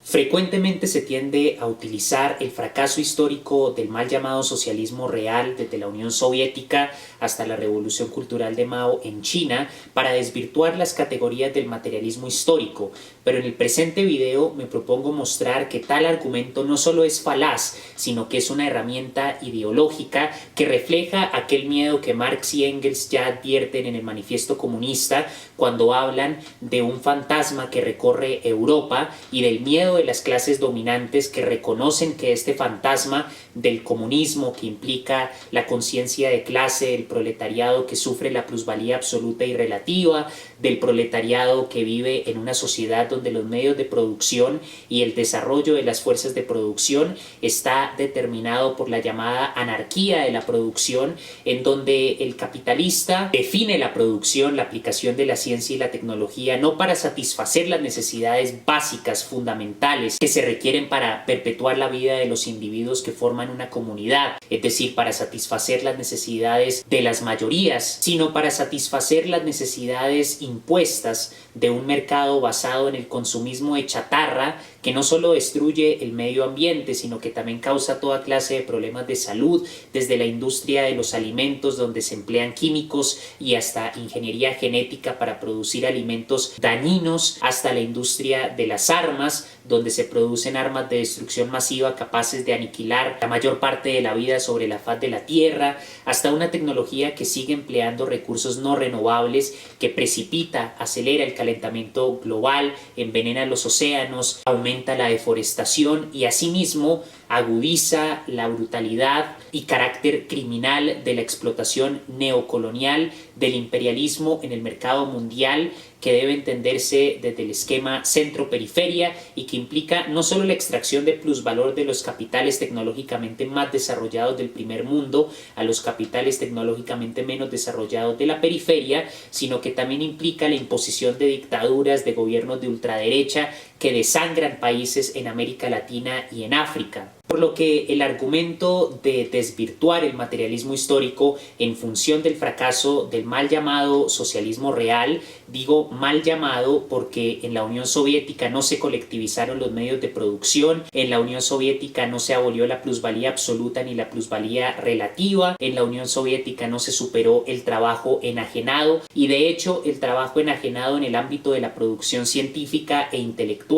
Frecuentemente se tiende a utilizar el fracaso histórico del mal llamado socialismo real desde la Unión Soviética hasta la Revolución Cultural de Mao en China para desvirtuar las categorías del materialismo histórico, pero en el presente video me propongo mostrar que tal argumento no solo es falaz, sino que es una herramienta ideológica que refleja aquel miedo que Marx y Engels ya advierten en el Manifiesto Comunista cuando hablan de un fantasma que recorre Europa y del miedo de las clases dominantes que reconocen que este fantasma del comunismo, que implica la conciencia de clase, el proletariado que sufre la plusvalía absoluta y relativa, del proletariado que vive en una sociedad donde los medios de producción y el desarrollo de las fuerzas de producción está determinado por la llamada anarquía de la producción, en donde el capitalista define la producción, la aplicación de la ciencia y la tecnología no para satisfacer las necesidades básicas, fundamentales, que se requieren para perpetuar la vida de los individuos que forman una comunidad, es decir, para satisfacer las necesidades de las mayorías, sino para satisfacer las necesidades impuestas de un mercado basado en el consumismo de chatarra que no solo destruye el medio ambiente, sino que también causa toda clase de problemas de salud, desde la industria de los alimentos donde se emplean químicos y hasta ingeniería genética para producir alimentos dañinos, hasta la industria de las armas, donde se producen armas de destrucción masiva capaces de aniquilar la mayor parte de la vida sobre la faz de la Tierra, hasta una tecnología que sigue empleando recursos no renovables, que precipita, acelera el calentamiento global, envenena los océanos, aumenta la deforestación y asimismo agudiza la brutalidad y carácter criminal de la explotación neocolonial del imperialismo en el mercado mundial, que debe entenderse desde el esquema centro-periferia y que implica no solo la extracción de plusvalor de los capitales tecnológicamente más desarrollados del primer mundo a los capitales tecnológicamente menos desarrollados de la periferia, sino que también implica la imposición de dictaduras de gobiernos de ultraderecha que desangran países en América Latina y en África. Por lo que el argumento de desvirtuar el materialismo histórico en función del fracaso del mal llamado socialismo real, digo mal llamado porque en la Unión Soviética no se colectivizaron los medios de producción, en la Unión Soviética no se abolió la plusvalía absoluta ni la plusvalía relativa, en la Unión Soviética no se superó el trabajo enajenado y de hecho el trabajo enajenado en el ámbito de la producción científica e intelectual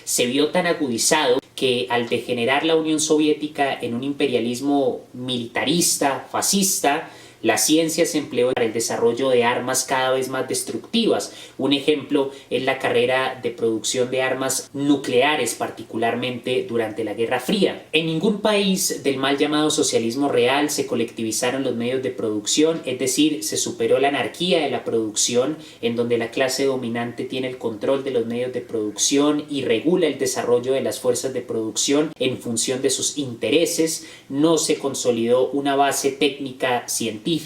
se vio tan agudizado que al degenerar la Unión Soviética en un imperialismo militarista, fascista, la ciencia se empleó para el desarrollo de armas cada vez más destructivas. Un ejemplo es la carrera de producción de armas nucleares, particularmente durante la Guerra Fría. En ningún país del mal llamado socialismo real se colectivizaron los medios de producción, es decir, se superó la anarquía de la producción, en donde la clase dominante tiene el control de los medios de producción y regula el desarrollo de las fuerzas de producción en función de sus intereses. No se consolidó una base técnica científica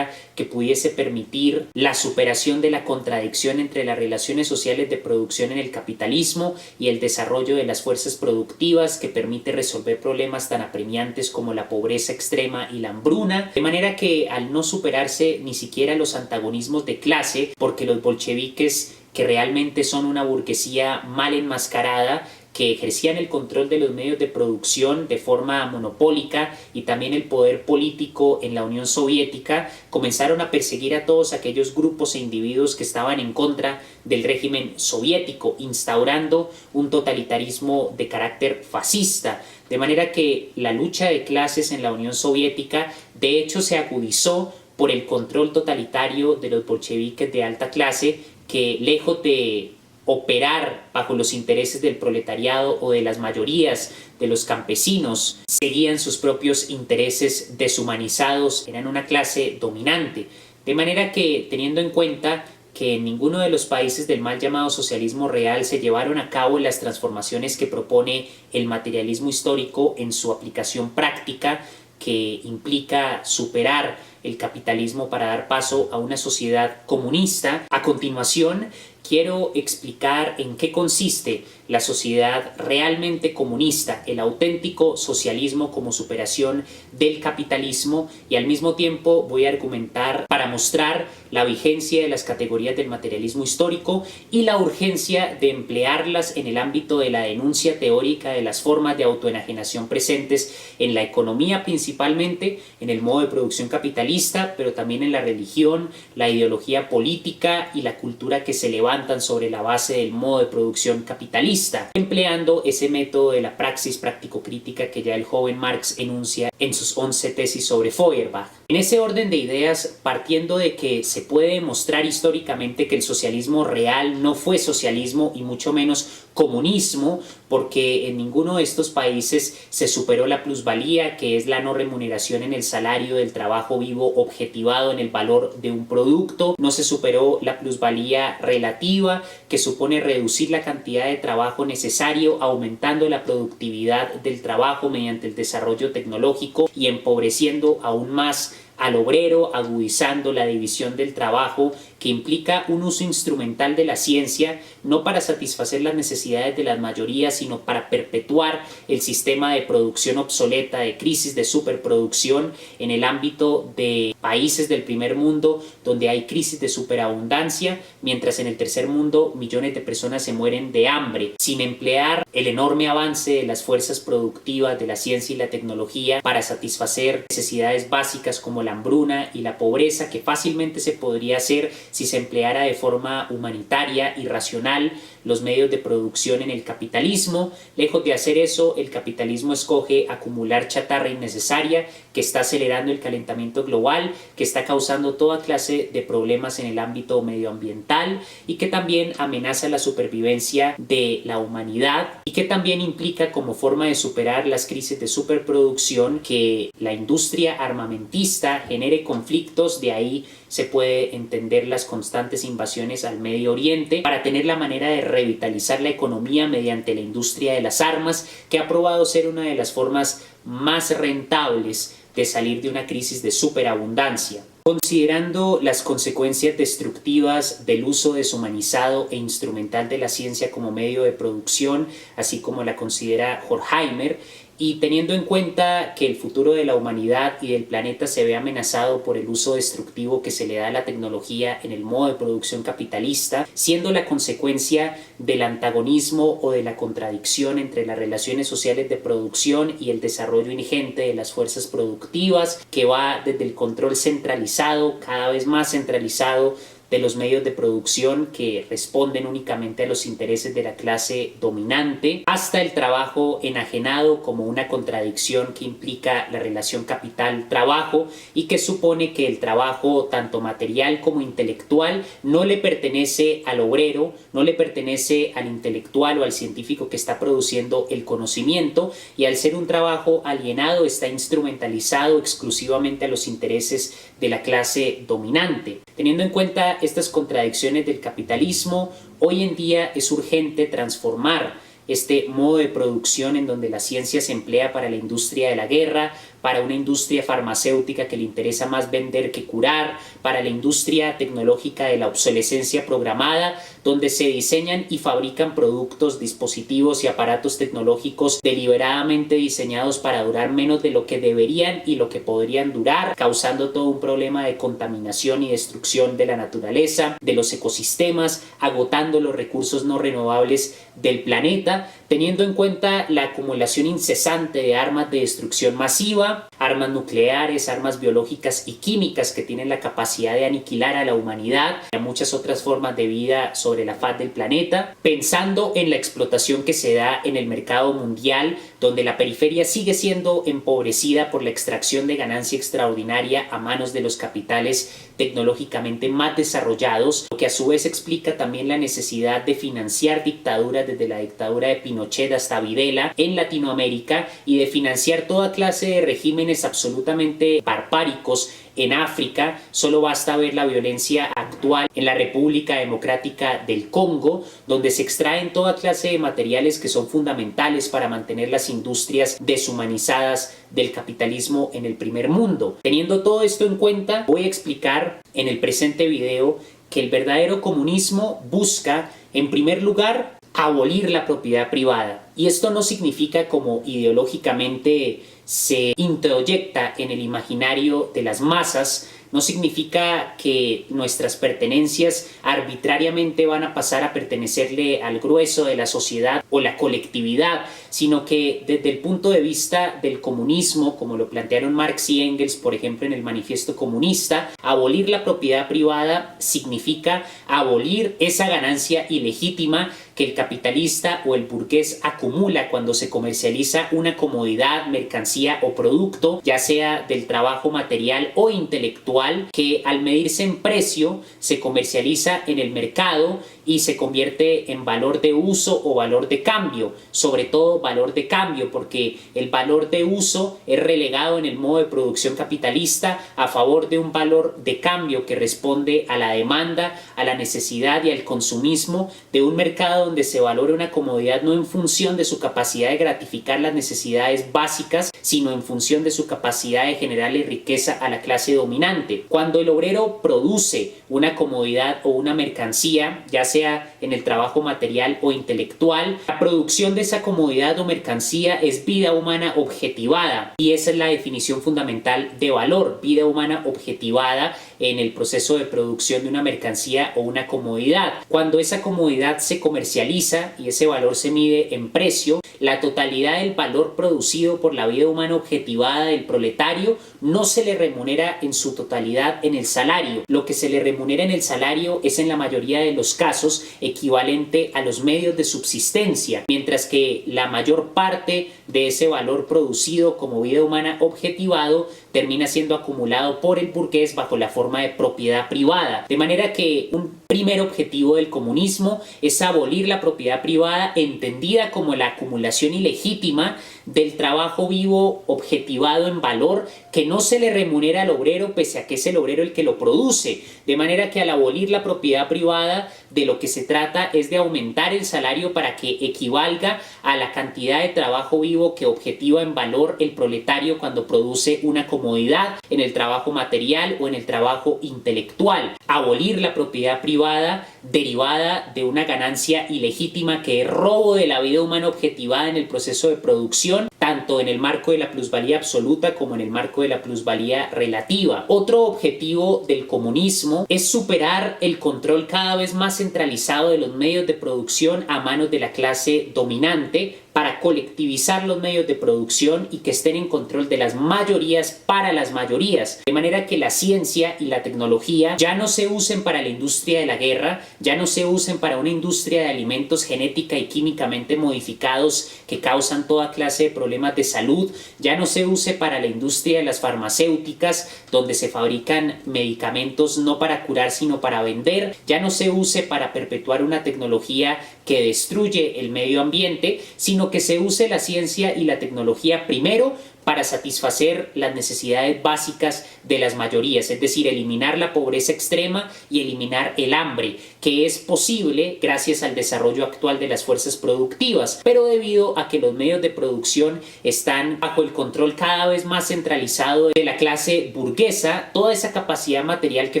que pudiese permitir la superación de la contradicción entre las relaciones sociales de producción en el capitalismo y el desarrollo de las fuerzas productivas que permite resolver problemas tan apremiantes como la pobreza extrema y la hambruna, de manera que al no superarse ni siquiera los antagonismos de clase, porque los bolcheviques, que realmente son una burguesía mal enmascarada, que ejercían el control de los medios de producción de forma monopólica y también el poder político en la Unión Soviética, comenzaron a perseguir a todos aquellos grupos e individuos que estaban en contra del régimen soviético, instaurando un totalitarismo de carácter fascista. De manera que la lucha de clases en la Unión Soviética de hecho se agudizó por el control totalitario de los bolcheviques de alta clase, que lejos de operar bajo los intereses del proletariado o de las mayorías de los campesinos, seguían sus propios intereses deshumanizados, eran una clase dominante. De manera que, teniendo en cuenta que en ninguno de los países del mal llamado socialismo real se llevaron a cabo las transformaciones que propone el materialismo histórico en su aplicación práctica, que implica superar el capitalismo para dar paso a una sociedad comunista, a continuación quiero explicar en qué consiste la sociedad realmente comunista, el auténtico socialismo como superación del capitalismo, y al mismo tiempo voy a argumentar para para mostrar la vigencia de las categorías del materialismo histórico y la urgencia de emplearlas en el ámbito de la denuncia teórica de las formas de autoenajenación presentes en la economía, principalmente en el modo de producción capitalista, pero también en la religión, la ideología política y la cultura que se levantan sobre la base del modo de producción capitalista, empleando ese método de la praxis práctico-crítica que ya el joven Marx enuncia en sus 11 tesis sobre Feuerbach. En ese orden de ideas, partiendo de que se puede demostrar históricamente que el socialismo real no fue socialismo y mucho menos comunismo, porque en ninguno de estos países se superó la plusvalía, que es la no remuneración en el salario del trabajo vivo objetivado en el valor de un producto, no se superó la plusvalía relativa, que supone reducir la cantidad de trabajo necesario, aumentando la productividad del trabajo mediante el desarrollo tecnológico y empobreciendo aún más al obrero, agudizando la división del trabajo, que implica un uso instrumental de la ciencia, no para satisfacer las necesidades de las mayorías, sino para perpetuar el sistema de producción obsoleta, de crisis de superproducción en el ámbito de países del primer mundo, donde hay crisis de superabundancia, mientras en el tercer mundo millones de personas se mueren de hambre, sin emplear el enorme avance de las fuerzas productivas de la ciencia y la tecnología para satisfacer necesidades básicas como la hambruna y la pobreza, que fácilmente se podría hacer si se empleara de forma humanitaria y racional los medios de producción en el capitalismo. Lejos de hacer eso, el capitalismo escoge acumular chatarra innecesaria que está acelerando el calentamiento global, que está causando toda clase de problemas en el ámbito medioambiental y que también amenaza la supervivencia de la humanidad y que también implica como forma de superar las crisis de superproducción que la industria armamentista genere conflictos. De ahí se puede entender las constantes invasiones al Medio Oriente para tener la manera de revitalizar la economía mediante la industria de las armas, que ha probado ser una de las formas más rentables de salir de una crisis de superabundancia. Considerando las consecuencias destructivas del uso deshumanizado e instrumental de la ciencia como medio de producción, así como la considera Horkheimer, y teniendo en cuenta que el futuro de la humanidad y del planeta se ve amenazado por el uso destructivo que se le da a la tecnología en el modo de producción capitalista, siendo la consecuencia del antagonismo o de la contradicción entre las relaciones sociales de producción y el desarrollo ingente de las fuerzas productivas, que va desde el control centralizado, cada vez más centralizado, de los medios de producción que responden únicamente a los intereses de la clase dominante, hasta el trabajo enajenado como una contradicción que implica la relación capital-trabajo y que supone que el trabajo tanto material como intelectual no le pertenece al obrero, no le pertenece al intelectual o al científico que está produciendo el conocimiento, y al ser un trabajo alienado está instrumentalizado exclusivamente a los intereses de la clase dominante. Teniendo en cuenta estas contradicciones del capitalismo, hoy en día es urgente transformar este modo de producción en donde la ciencia se emplea para la industria de la guerra, para una industria farmacéutica que le interesa más vender que curar, para la industria tecnológica de la obsolescencia programada, donde se diseñan y fabrican productos, dispositivos y aparatos tecnológicos deliberadamente diseñados para durar menos de lo que deberían y lo que podrían durar, causando todo un problema de contaminación y destrucción de la naturaleza, de los ecosistemas, agotando los recursos no renovables del planeta, teniendo en cuenta la acumulación incesante de armas de destrucción masiva, armas nucleares, armas biológicas y químicas que tienen la capacidad de aniquilar a la humanidad y a muchas otras formas de vida sobre la faz del planeta, pensando en la explotación que se da en el mercado mundial, donde la periferia sigue siendo empobrecida por la extracción de ganancia extraordinaria a manos de los capitales tecnológicamente más desarrollados, lo que a su vez explica también la necesidad de financiar dictaduras desde la dictadura de Pinochet hasta Videla en Latinoamérica y de financiar toda clase de regímenes absolutamente barbáricos en África. Solo basta ver la violencia actual en la República Democrática del Congo, donde se extraen toda clase de materiales que son fundamentales para mantener las industrias deshumanizadas del capitalismo en el primer mundo. Teniendo todo esto en cuenta, voy a explicar en el presente video que el verdadero comunismo busca, en primer lugar, abolir la propiedad privada. Y esto no significa, como ideológicamente se introyecta en el imaginario de las masas, no significa que nuestras pertenencias arbitrariamente van a pasar a pertenecerle al grueso de la sociedad o la colectividad, sino que desde el punto de vista del comunismo, como lo plantearon Marx y Engels, por ejemplo, en el Manifiesto Comunista, abolir la propiedad privada significa abolir esa ganancia ilegítima que el capitalista o el burgués acumula cuando se comercializa una comodidad, mercancía o producto, ya sea del trabajo material o intelectual, que al medirse en precio se comercializa en el mercado y se convierte en valor de uso o valor de cambio, sobre todo valor de cambio, porque el valor de uso es relegado en el modo de producción capitalista a favor de un valor de cambio que responde a la demanda, a la necesidad y al consumismo de un mercado donde se valora una comodidad no en función de su capacidad de gratificar las necesidades básicas, sino en función de su capacidad de generarle riqueza a la clase dominante. Cuando el obrero produce una comodidad o una mercancía, ya sea en el trabajo material o intelectual, la producción de esa comodidad o mercancía es vida humana objetivada, y esa es la definición fundamental de valor: vida humana objetivada en el proceso de producción de una mercancía o una comodidad. Cuando esa comodidad se comercializa y ese valor se mide en precio, la totalidad del valor producido por la vida humana objetivada del proletario no se le remunera en su totalidad en el salario. Lo que se le remunera en el salario es en la mayoría de los casos equivalente a los medios de subsistencia, mientras que la mayor parte de ese valor producido como vida humana objetivado termina siendo acumulado por el burgués bajo la forma de propiedad privada. De manera que un primer objetivo del comunismo es abolir la propiedad privada, entendida como la acumulación ilegítima del trabajo vivo objetivado en valor que no se le remunera al obrero, pese a que es el obrero el que lo produce. De manera que al abolir la propiedad privada, de lo que se trata es de aumentar el salario para que equivalga a la cantidad de trabajo vivo que objetiva en valor el proletario cuando produce una comodidad en el trabajo material o en el trabajo intelectual. Abolir la propiedad privada derivada de una ganancia ilegítima que es robo de la vida humana objetivada en el proceso de producción, tanto en el marco de la plusvalía absoluta como en el marco de la plusvalía relativa. Otro objetivo del comunismo es superar el control cada vez más centralizado de los medios de producción a manos de la clase dominante, para colectivizar los medios de producción y que estén en control de las mayorías para las mayorías, de manera que la ciencia y la tecnología ya no se usen para la industria de la guerra, ya no se usen para una industria de alimentos genética y químicamente modificados que causan toda clase de problemas de salud, ya no se use para la industria de las farmacéuticas, donde se fabrican medicamentos no para curar sino para vender, ya no se use para perpetuar una tecnología que destruye el medio ambiente, sino que se use la ciencia y la tecnología primero para satisfacer las necesidades básicas de las mayorías, es decir, eliminar la pobreza extrema y eliminar el hambre, que es posible gracias al desarrollo actual de las fuerzas productivas, pero debido a que los medios de producción están bajo el control cada vez más centralizado de la clase burguesa, toda esa capacidad material que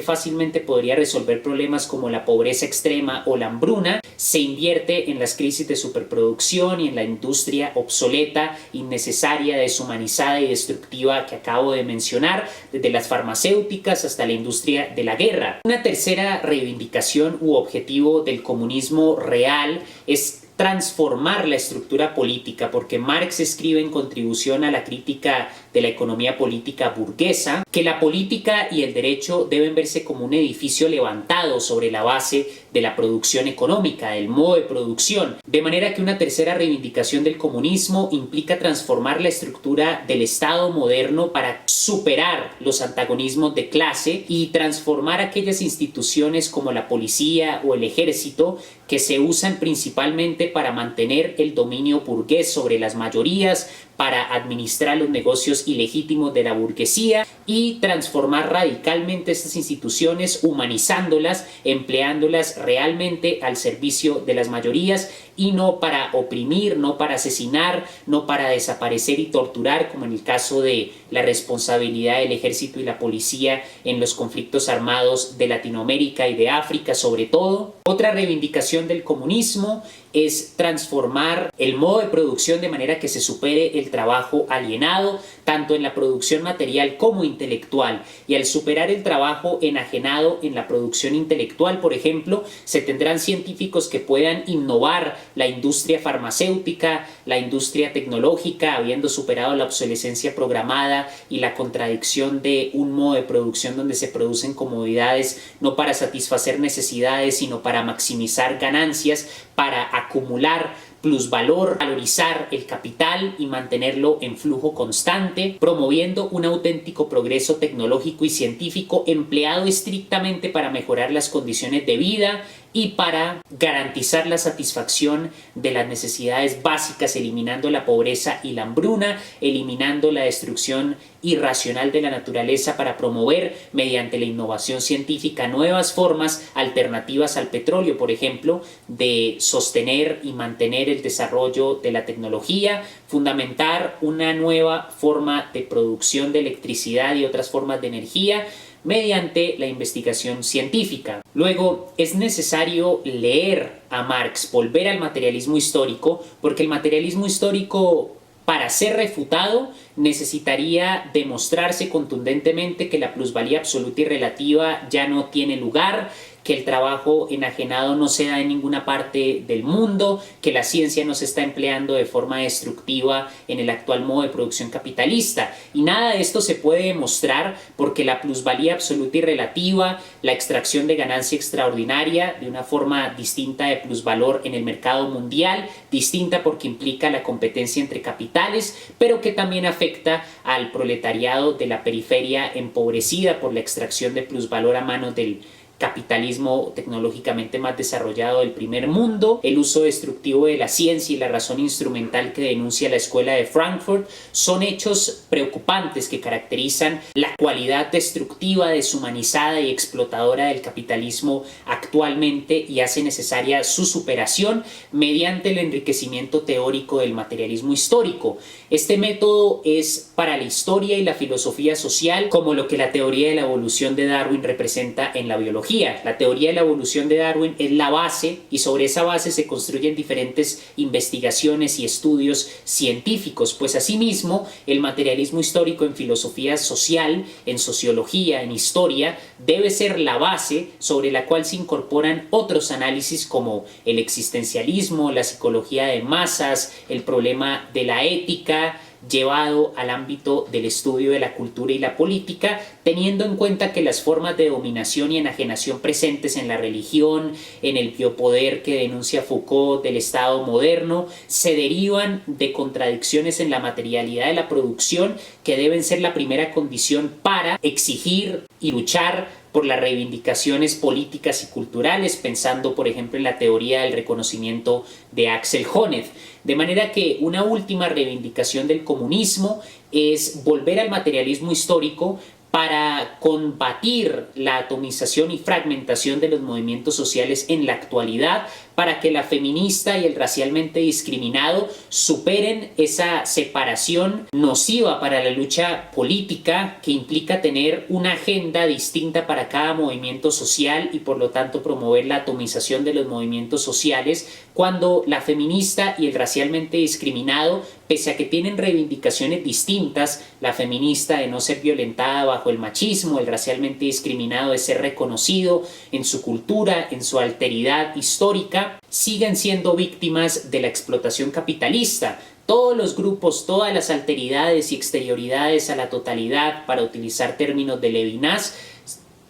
fácilmente podría resolver problemas como la pobreza extrema o la hambruna, se invierte en las crisis de superproducción y en la industria obsoleta, innecesaria, deshumanizada y destructiva que acabo de mencionar, desde las farmacéuticas hasta la industria de la guerra. Una tercera reivindicación u objetivo del comunismo real es transformar la estructura política, porque Marx escribe en contribución a la crítica de la economía política burguesa que la política y el derecho deben verse como un edificio levantado sobre la base de la producción económica, del modo de producción, de manera que una tercera reivindicación del comunismo implica transformar la estructura del Estado moderno para superar los antagonismos de clase y transformar aquellas instituciones como la policía o el ejército que se usan principalmente para mantener el dominio burgués sobre las mayorías, para administrar los negocios ilegítimos de la burguesía, y transformar radicalmente estas instituciones, humanizándolas, empleándolas realmente al servicio de las mayorías y no para oprimir, no para asesinar, no para desaparecer y torturar, como en el caso de la responsabilidad del ejército y la policía en los conflictos armados de Latinoamérica y de África sobre todo. Otra reivindicación del comunismo es transformar el modo de producción de manera que se supere el trabajo alienado, tanto en la producción material como intelectual. Y al superar el trabajo enajenado en la producción intelectual, por ejemplo, se tendrán científicos que puedan innovar la industria farmacéutica, la industria tecnológica, habiendo superado la obsolescencia programada y la contradicción de un modo de producción donde se producen comodidades no para satisfacer necesidades, sino para maximizar ganancias, para acumular plusvalor, valorizar el capital y mantenerlo en flujo constante, promoviendo un auténtico progreso tecnológico y científico empleado estrictamente para mejorar las condiciones de vida y para garantizar la satisfacción de las necesidades básicas, eliminando la pobreza y la hambruna, eliminando la destrucción irracional de la naturaleza para promover mediante la innovación científica nuevas formas alternativas al petróleo, por ejemplo, de sostener y mantener el desarrollo de la tecnología, fundamentar una nueva forma de producción de electricidad y otras formas de energía mediante la investigación científica. Luego, es necesario leer a Marx, volver al materialismo histórico, porque el materialismo histórico, para ser refutado, necesitaría demostrarse contundentemente que la plusvalía absoluta y relativa ya no tiene lugar, que el trabajo enajenado no se da en ninguna parte del mundo, que la ciencia no se está empleando de forma destructiva en el actual modo de producción capitalista. Y nada de esto se puede demostrar porque la plusvalía absoluta y relativa, la extracción de ganancia extraordinaria de una forma distinta de plusvalor en el mercado mundial, distinta porque implica la competencia entre capitales, pero que también afecta al proletariado de la periferia empobrecida por la extracción de plusvalor a manos del capitalismo tecnológicamente más desarrollado del primer mundo, el uso destructivo de la ciencia y la razón instrumental que denuncia la Escuela de Frankfurt, son hechos preocupantes que caracterizan la cualidad destructiva, deshumanizada y explotadora del capitalismo actualmente y hace necesaria su superación mediante el enriquecimiento teórico del materialismo histórico. Este método es para la historia y la filosofía social como lo que la teoría de la evolución de Darwin representa en la biología. La teoría de la evolución de Darwin es la base y sobre esa base se construyen diferentes investigaciones y estudios científicos, pues asimismo el materialismo histórico en filosofía social, en sociología, en historia, debe ser la base sobre la cual se incorporan otros análisis como el existencialismo, la psicología de masas, el problema de la ética, llevado al ámbito del estudio de la cultura y la política, teniendo en cuenta que las formas de dominación y enajenación presentes en la religión, en el biopoder que denuncia Foucault del Estado moderno, se derivan de contradicciones en la materialidad de la producción que deben ser la primera condición para exigir y luchar por las reivindicaciones políticas y culturales, pensando por ejemplo en la teoría del reconocimiento de Axel Honneth. De manera que una última reivindicación del comunismo es volver al materialismo histórico para combatir la atomización y fragmentación de los movimientos sociales en la actualidad, para que la feminista y el racialmente discriminado superen esa separación nociva para la lucha política que implica tener una agenda distinta para cada movimiento social y por lo tanto promover la atomización de los movimientos sociales, cuando la feminista y el racialmente discriminado, pese a que tienen reivindicaciones distintas, la feminista de no ser violentada bajo el machismo, el racialmente discriminado de ser reconocido en su cultura, en su alteridad histórica, siguen siendo víctimas de la explotación capitalista. Todos los grupos, todas las alteridades y exterioridades a la totalidad, para utilizar términos de Levinas,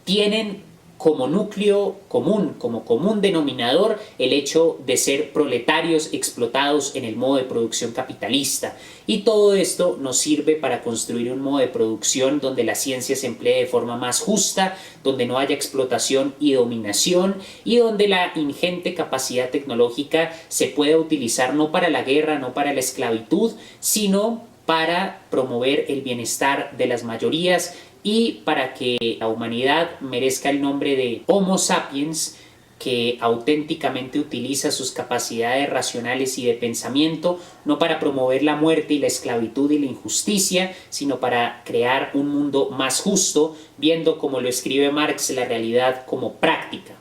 tienen como núcleo común, como común denominador, el hecho de ser proletarios explotados en el modo de producción capitalista. Y todo esto nos sirve para construir un modo de producción donde la ciencia se emplee de forma más justa, donde no haya explotación y dominación, y donde la ingente capacidad tecnológica se pueda utilizar no para la guerra, no para la esclavitud, sino para promover el bienestar de las mayorías y para que la humanidad merezca el nombre de Homo sapiens, que auténticamente utiliza sus capacidades racionales y de pensamiento, no para promover la muerte y la esclavitud y la injusticia, sino para crear un mundo más justo, viendo, como lo escribe Marx, la realidad como práctica.